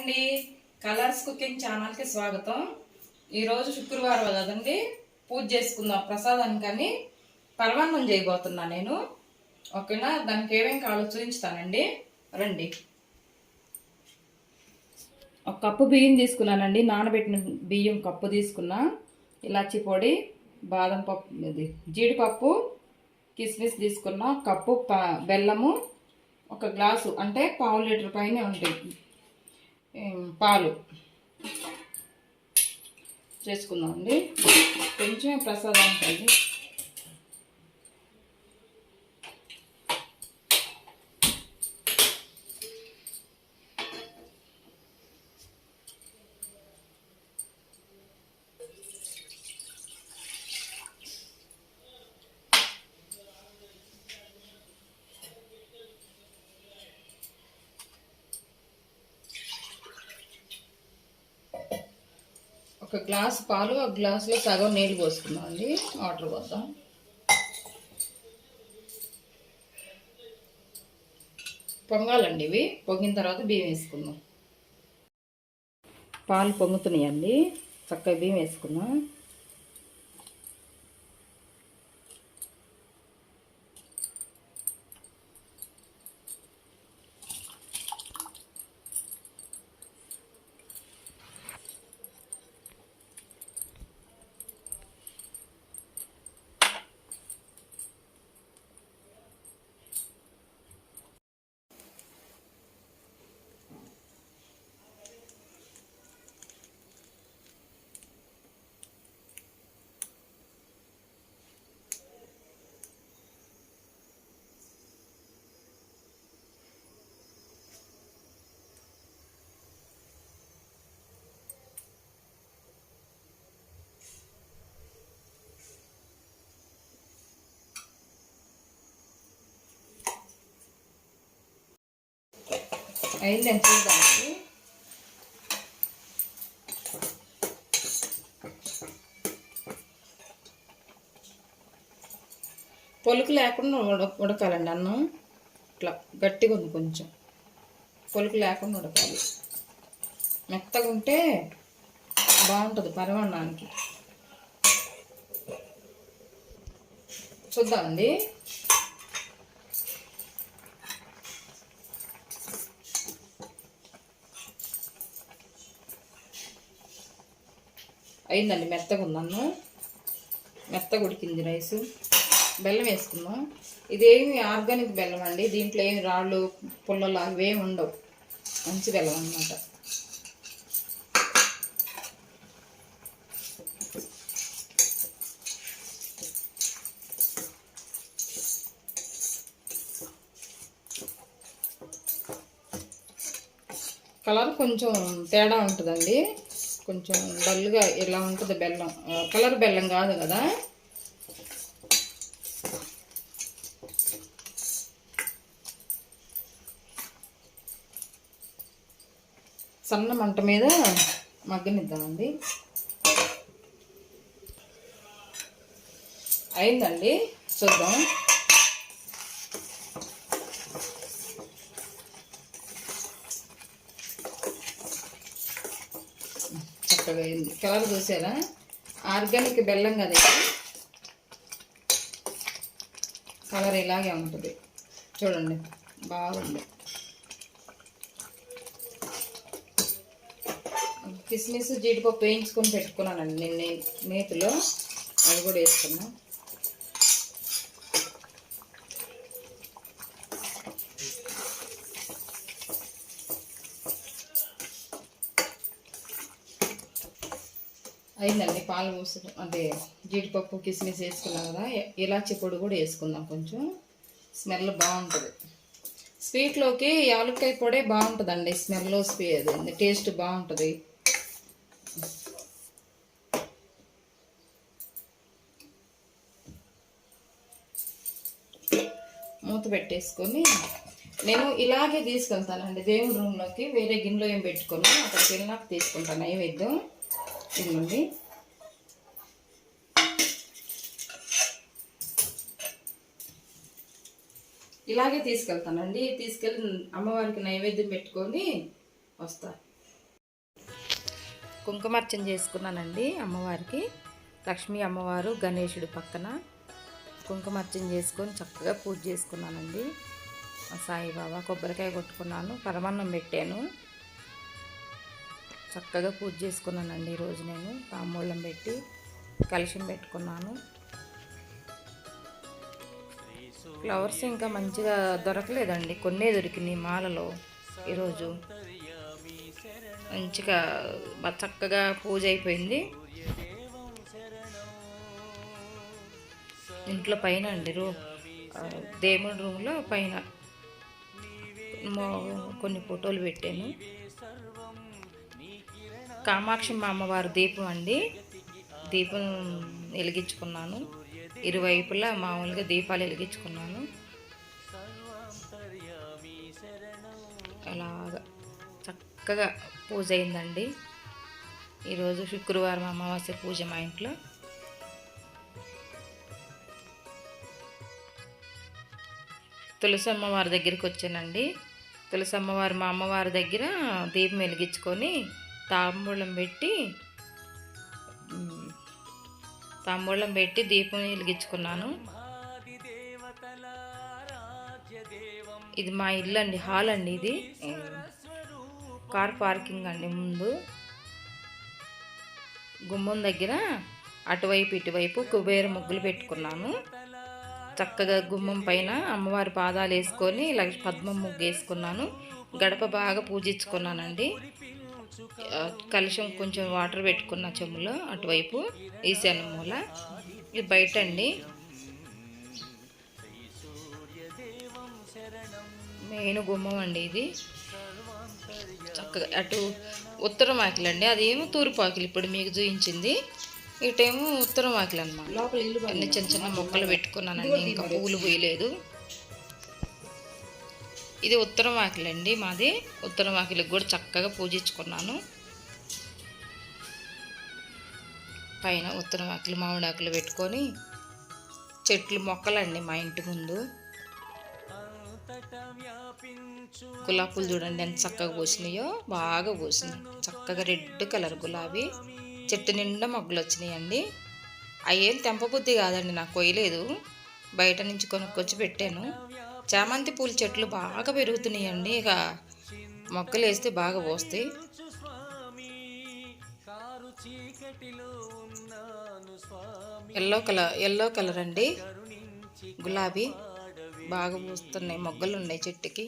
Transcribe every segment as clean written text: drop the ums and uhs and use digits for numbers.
అండి, colours cooking ఛానల్కి స్వాగతం. ఈరోజు శుక్రవారం కదండి, పూజ చేసుకుందాం ప్రసాదానికని పరమాన్నం చేయబోతున్నా నేను. ఓకేనా? దానికి ఏమేమి కావాలో చూపించుతానండి, రండి. ఒక కప్పు బియ్యం తీసుకున్నానండి, నానబెట్టిన బియ్యం కప్పు తీసుకున్నా. ఇలాచి పొడి, బాదం పప్పు, ఇది జీడిపప్పు, కిస్మిస్ తీసుకున్నా. కప్పు బెల్లము, ఒక గ్లాసు అంటే ½ లీటర్ పైన ఉంటాయి పాలు చేసుకుందామండి. కొంచెం ప్రసాదానికి అండి. ఒక గ్లాసు పాలు, ఒక గ్లాసులో సగం నీళ్ళు పోసుకుందాం అండి. వాటర్ పోద్దాం. పొంగాలండి ఇవి. పొంగిన తర్వాత బియ్యం వేసుకుందాం. పాలు పొంగుతున్నాయండి, చక్కగా బియ్యం వేసుకుందాం. అయిందని చూద్దామండి. పొలుకు లేకుండా ఉడకాలండి అన్నం. ఇట్లా గట్టిగా ఉంది, కొంచెం పొలుకు లేకుండా ఉడకాలి. మెత్తగా ఉంటే బాగుంటుంది పరమాన్నానికి. చూద్దామండి. అయిందండి, మెత్తగా ఉంది అన్నం, మెత్తగా ఉడికింది రైసు. బెల్లం వేసుకుందాం. ఇదేమి ఆర్గానిక్ బెల్లం అండి, దీంట్లో ఏమి రాళ్ళు పుల్లలు అవేమి ఉండవు. మంచి బెల్లం అన్నమాట. కలర్ కొంచెం తేడా ఉంటుందండి, కొంచెం డల్గా ఇలా ఉంటుంది బెల్లం. కలర్ బెల్లం కాదు కదా. సన్న మంట మీద మగ్గనిద్దామండి. అయిందండి, చూద్దాం. చక్కగా అయింది. కలర్ చూసారా? ఆర్గానిక్ బెల్లం కదా, కలర్ ఇలాగే ఉంటుంది. చూడండి, బాగుంది. కిస్మిస్ జీడిపప్పు వేయించుకొని పెట్టుకున్నానండి నేను నేతిలో, అది కూడా వేసుకున్నా. అయిందండి, పాలు పోసి అంటే జీడిపప్పు కిస్మిస్ వేసుకున్నాం కదా. ఇలాచి పొడి కూడా వేసుకుందాం, కొంచెం స్మెల్ బాగుంటుంది. స్వీట్లోకి యాలక్కాయ పొడే బాగుంటుందండి, స్మెల్ టేస్ట్ బాగుంటుంది. మూత పెట్టేసుకొని నేను ఇలాగే తీసుకెళ్తానండి దేవుడి రూమ్లోకి. వేరే గిన్నెలో ఏం పెట్టుకొని అక్కడికి వెళ్ళినాక తీసుకుంటాను నైవేద్యం. ఇదిగోండి, ఇలాగే తీసుకెళ్తానండి. తీసుకెళ్ళి అమ్మవారికి నైవేద్యం పెట్టుకొని వస్తా. కుంకుమార్చన చేసుకున్నానండి అమ్మవారికి. లక్ష్మీ అమ్మవారు గణేశుడు పక్కన కుంకుమార్చన చేసుకొని చక్కగా పూజ చేసుకున్నానండి. సాయిబాబా కొబ్బరికాయ కొట్టుకున్నాను, పరమాన్నం పెట్టాను, చక్కగా పూజ చేసుకున్నానండి. ఈరోజు నేను తాంబూలం పెట్టి కలశం పెట్టుకున్నాను. ఫ్లవర్స్ ఇంకా మంచిగా దొరకలేదండి, కొన్నే దొరికినాయి మాలలో. ఈరోజు మంచిగా చక్కగా పూజ అయిపోయింది. ఇంట్లో పైన అండి దేవుడి రూమ్లో పైన కొన్ని ఫోటోలు పెట్టాను. కామాక్షి మా అమ్మవారు దీపం అండి, దీపం వెలిగించుకున్నాను. ఇరువైపులా మామూలుగా దీపాలు వెలిగించుకున్నాను. అలాగా చక్కగా పూజ అయిందండి. ఈరోజు శుక్రవారం అమావాస్య పూజ మా ఇంట్లో. తులసి అమ్మవారి దగ్గరికి వచ్చానండి. తులసి అమ్మవారు మా అమ్మవారి దగ్గర దీపం వెలిగించుకొని తాంబూలం పెట్టి దీపం వెలిగించుకున్నాను. ఇది మా ఇల్లు అండి, హాల్ అండి. ఇది కార్ పార్కింగ్ అండి. ముందు గుమ్మం దగ్గర అటువైపు ఇటువైపు కుబేర ముగ్గులు పెట్టుకున్నాను. చక్కగా గుమ్మం పైన అమ్మవారి పాదాలు వేసుకొని పద్మం ముగ్గు వేసుకున్నాను. గడప బాగా పూజించుకున్నానండి. కలశం కొంచెం వాటర్ పెట్టుకున్న చెమ్ములో అటువైపు ఈశాన్య మూల. ఇది బయట అండి, మెయిన్ గుమ్మం అండి. ఇది చక్కగా అటు ఉత్తరం వాకిలు అండి, అదేమో తూర్పు వాకిలు ఇప్పుడు మీకు చూపించింది. ఇటేమో ఉత్తరం వాకిలు అన్నమాట. అన్ని చిన్న చిన్న మొక్కలు పెట్టుకున్నానండి, ఇంకా పూలు పూయలేదు. ఇది ఉత్తరం వాకిలు అండి మాది. ఉత్తరం వాకిలికి కూడా చక్కగా పూజించుకున్నాను. పైన ఉత్తరం వాకిలు మామిడాకులు పెట్టుకొని చెట్లు మొక్కలండి మా ఇంటి ముందు. గులాబీలు చూడండి ఎంత చక్కగా పూసినాయో, బాగా పూసినాయి. చక్కగా రెడ్ కలర్ గులాబీ, చెట్టు నిండా మొగ్గలు వచ్చినాయండి. అయ్యేం తెంపబుద్ధి కాదండి, నాకు కొయ్యలేదు, బయట నుంచి కొనుక్కొచ్చి పెట్టాను. చామంతి పూల చెట్లు బాగా పెరుగుతున్నాయండి. ఇక మొక్కలు వేస్తే బాగా పోస్తాయి. ఎల్లో కలర్ అండి గులాబీ, బాగా పూస్తున్నాయి. మొగ్గలు ఉన్నాయి చెట్టుకి.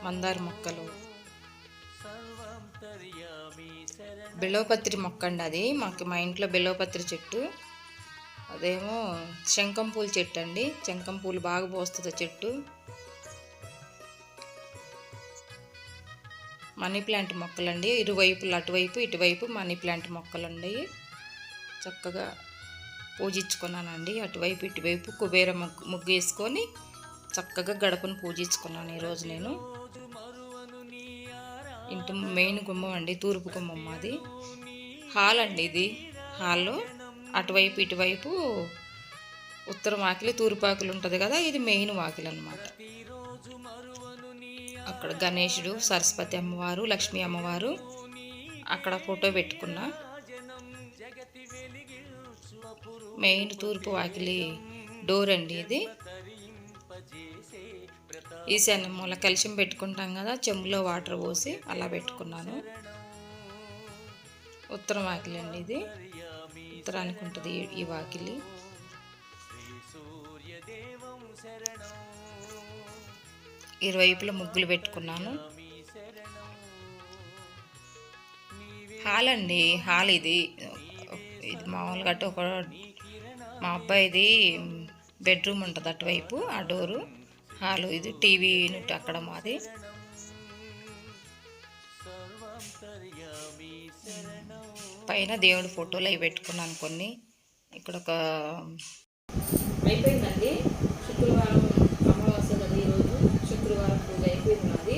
మందార మొక్కలు, బిల్వపత్రి మొక్క అండి. అది మా ఇంట్లో బిల్వపత్రి చెట్టు. అదేమో శంఖం పూల చెట్టు అండి, శంఖం పూలు బాగా పోస్తుంది చెట్టు. మనీ ప్లాంట్ మొక్కలండి, ఇరువైపులు అటువైపు ఇటువైపు మనీ ప్లాంట్ మొక్కలు ఉన్నాయి. చక్కగా పూజించుకున్నానండి. అటువైపు ఇటువైపు కుబేర ముగ్గు వేసుకొని చక్కగా గడపను పూజించుకున్నాను ఈరోజు నేను. ఇంటి మెయిన్ గుమ్మం అండి, తూర్పు గుమ్మం అది. హాల్ అండి ఇది. హాల్లో అటువైపు ఇటువైపు ఉత్తరం వాకిలి తూర్పు వాకిలి ఉంటుంది కదా, ఇది మెయిన్ వాకిలి అన్నమాట. అక్కడ గణేశుడు, సరస్వతి అమ్మవారు, లక్ష్మీ అమ్మవారు అక్కడ ఫోటో పెట్టుకున్నా. మెయిన్ తూర్పు వాకిలి డోర్ అండి ఇది. ఈశాన్య మూల కలశం పెట్టుకుంటాం కదా, చెంబులో వాటర్ పోసి అలా పెట్టుకున్నాను. ఉత్తరం వాకిలి అండి ఇది, ఉత్తరానికి ఉంటుంది ఈ వాకిలి. ఇరువైపుల ముగ్గులు పెట్టుకున్నాను. హాల్ అండి, హాల్ ఇది. ఇది మామూలుగా అటు ఒక మా అబ్బాయిది బెడ్రూమ్ ఉంటుంది అటువైపు, ఆ డోరు. హాలు ఇది, టీవీ యూనిట్ అక్కడ మాది. పైన దేవుడి ఫోటోలు అవి పెట్టుకున్నాను కొన్ని. ఇక్కడ ఒక అయిపోయిందండి. శుక్రవారం అమావాస్య కదా ఈరోజు. శుక్రవారం పూజ అయిపోయింది నాది.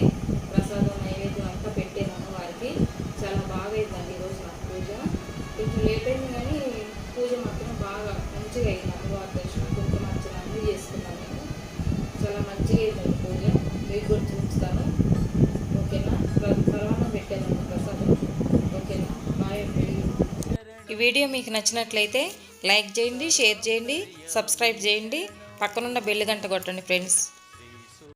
ప్రసాదం నైవేద్యం అంతా పెట్టాను అమ్మవారికి. చాలా బాగా అయిందండి ఈరోజు నాకు పూజ. కొంచెం లేట్ అయింది కానీ పూజ మాత్రం బాగా మంచిగా అయింది. అమ్మవారి దర్శనం, కుంకుమార్చన అన్నీ చేసుకున్నాను నేను. చాలా మంచిగా అయిందండి పూజ. మీకు కూడా చూపిస్తాను, ఓకేనా. తర్వాత పెట్టాను ప్రసాదం. వీడియో మీకు నచ్చినట్లయితే లైక్ చేయండి, షేర్ చేయండి, సబ్స్క్రైబ్ చేయండి, పక్కనున్న బెల్ గంట కొట్టండి ఫ్రెండ్స్.